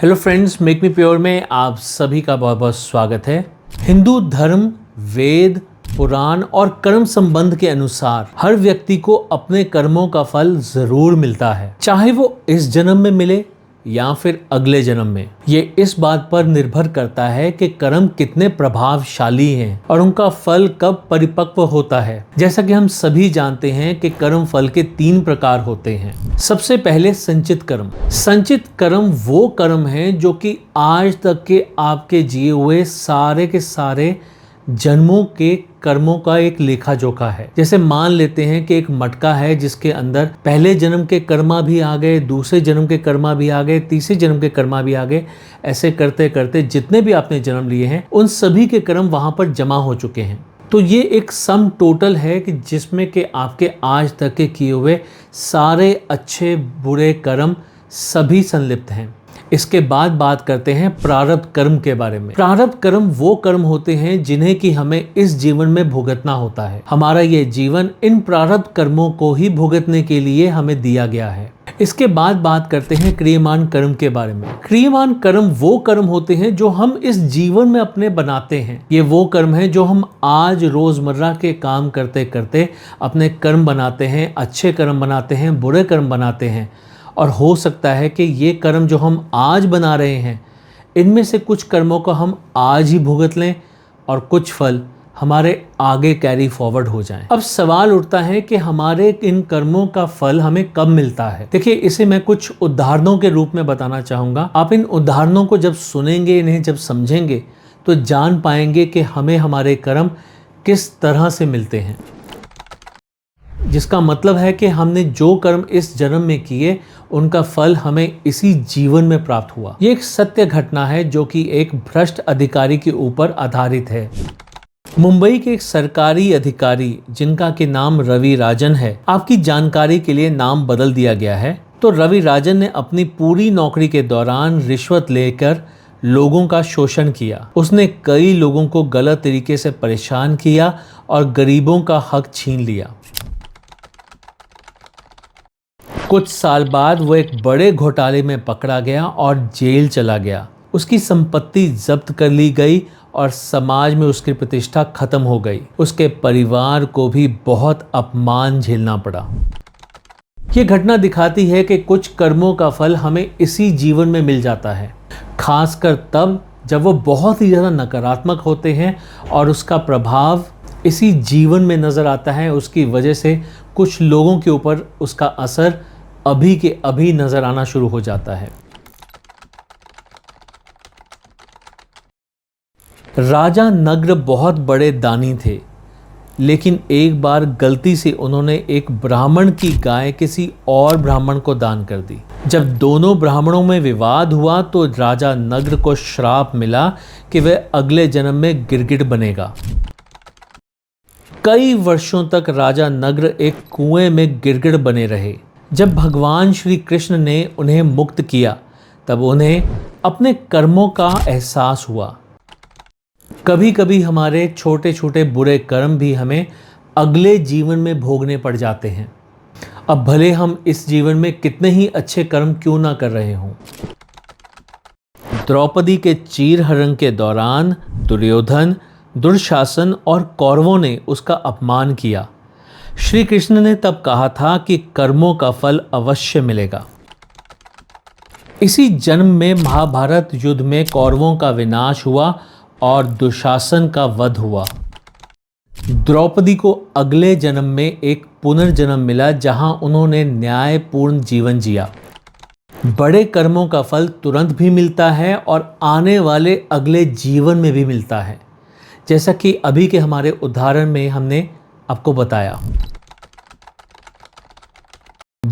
Hello friends, make me pure में आप सभी का बहुत बहुत स्वागत है। हिंदू धर्म, वेद, पुराण और कर्म संबंध के अनुसार हर व्यक्ति को अपने कर्मों का फल जरूर मिलता है, चाहे वो इस जन्म में मिले या फिर अगले जन्म में। ये इस बात पर निर्भर करता है कि कर्म कितने प्रभावशाली हैं और उनका फल कब परिपक्व होता है। जैसा कि हम सभी जानते हैं कि कर्म फल के 3 प्रकार होते हैं। सबसे पहले संचित कर्म। संचित कर्म वो कर्म हैं जो कि आज तक के आपके जिए हुए सारे के सारे जन्मों के कर्मों का एक लेखा जोखा है। जैसे मान लेते हैं कि एक मटका है जिसके अंदर पहले जन्म के कर्मा भी आ गए, दूसरे जन्म के कर्मा भी आ गए, तीसरे जन्म के कर्मा भी आ गए। ऐसे करते करते जितने भी आपने जन्म लिए हैं उन सभी के कर्म वहां पर जमा हो चुके हैं। तो ये एक सम टोटल है कि जिसमें कि आपके आज तक के किए हुए सारे अच्छे बुरे कर्म सभी संलिप्त हैं। इसके बाद बात करते हैं प्रारब्ध कर्म के बारे में। प्रारब्ध कर्म वो कर्म होते हैं जिन्हें कि हमें इस जीवन में भुगतना होता है। हमारा ये जीवन इन प्रारब्ध कर्मों को ही भुगतने के लिए हमें दिया गया है। इसके बाद बात करते हैं क्रियमान कर्म के बारे में। क्रियमान कर्म वो कर्म होते हैं जो हम इस जीवन में अपने बनाते हैं। ये वो कर्म है जो हम आज रोजमर्रा के काम करते करते अपने कर्म बनाते हैं, अच्छे कर्म बनाते हैं, बुरे कर्म बनाते हैं। और हो सकता है कि ये कर्म जो हम आज बना रहे हैं इनमें से कुछ कर्मों को हम आज ही भुगत लें और कुछ फल हमारे आगे कैरी फॉरवर्ड हो जाएं। अब सवाल उठता है कि हमारे इन कर्मों का फल हमें कब मिलता है। देखिए, इसे मैं कुछ उदाहरणों के रूप में बताना चाहूँगा। आप इन उदाहरणों को जब सुनेंगे, इन्हें जब समझेंगे तो जान पाएंगे कि हमें हमारे कर्म किस तरह से मिलते हैं। जिसका मतलब है कि हमने जो कर्म इस जन्म में किए उनका फल हमें इसी जीवन में प्राप्त हुआ। ये एक सत्य घटना है जो कि एक भ्रष्ट अधिकारी के ऊपर आधारित है। मुंबई के एक सरकारी अधिकारी जिनका के नाम रवि राजन है, आपकी जानकारी के लिए नाम बदल दिया गया है। तो रवि राजन ने अपनी पूरी नौकरी के दौरान रिश्वत लेकर लोगों का शोषण किया। उसने कई लोगों को गलत तरीके से परेशान किया और गरीबों का हक छीन लिया। कुछ साल बाद वो एक बड़े घोटाले में पकड़ा गया और जेल चला गया। उसकी संपत्ति जब्त कर ली गई और समाज में उसकी प्रतिष्ठा खत्म हो गई। उसके परिवार को भी बहुत अपमान झेलना पड़ा। ये घटना दिखाती है कि कुछ कर्मों का फल हमें इसी जीवन में मिल जाता है, खासकर तब जब वो बहुत ही ज़्यादा नकारात्मक होते हैं और उसका प्रभाव इसी जीवन में नज़र आता है। उसकी वजह से कुछ लोगों के ऊपर उसका असर अभी के अभी नजर आना शुरू हो जाता है। राजा नग्र बहुत बड़े दानी थे, लेकिन एक बार गलती से उन्होंने एक ब्राह्मण की गाय किसी और ब्राह्मण को दान कर दी। जब दोनों ब्राह्मणों में विवाद हुआ तो राजा नग्र को श्राप मिला कि वह अगले जन्म में गिरगिट बनेगा। कई वर्षों तक राजा नग्र एक कुएं में गिरगिट बने रहे। जब भगवान श्री कृष्ण ने उन्हें मुक्त किया तब उन्हें अपने कर्मों का एहसास हुआ। कभी कभी हमारे छोटे छोटे बुरे कर्म भी हमें अगले जीवन में भोगने पड़ जाते हैं, अब भले हम इस जीवन में कितने ही अच्छे कर्म क्यों ना कर रहे हों। द्रौपदी के चीरहरण के दौरान दुर्योधन, दुशासन और कौरवों ने उसका अपमान किया। श्री कृष्ण ने तब कहा था कि कर्मों का फल अवश्य मिलेगा। इसी जन्म में महाभारत युद्ध में कौरवों का विनाश हुआ और दुशासन का वध हुआ। द्रौपदी को अगले जन्म में एक पुनर्जन्म मिला जहां उन्होंने न्यायपूर्ण जीवन जिया। बड़े कर्मों का फल तुरंत भी मिलता है और आने वाले अगले जीवन में भी मिलता है, जैसा कि अभी के हमारे उदाहरण में हमने आपको बताया।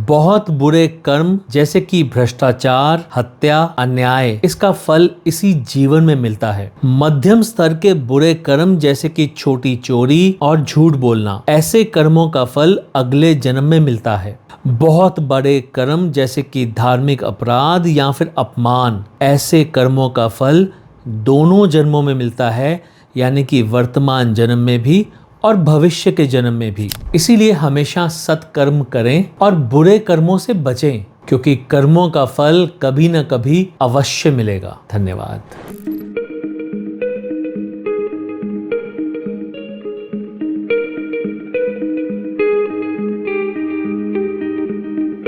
बहुत बुरे कर्म जैसे कि भ्रष्टाचार, हत्या, अन्याय, इसका फल इसी जीवन में मिलता है। मध्यम स्तर के बुरे कर्म जैसे कि छोटी चोरी और झूठ बोलना, ऐसे कर्मों का फल अगले जन्म में मिलता है। बहुत बड़े कर्म जैसे कि धार्मिक अपराध या फिर अपमान, ऐसे कर्मों का फल दोनों जन्मों में मिलता है, यानी कि वर्तमान जन्म में भी और भविष्य के जन्म में भी। इसीलिए हमेशा सत्कर्म करें और बुरे कर्मों से बचें। क्योंकि कर्मों का फल कभी न कभी अवश्य मिलेगा। धन्यवाद।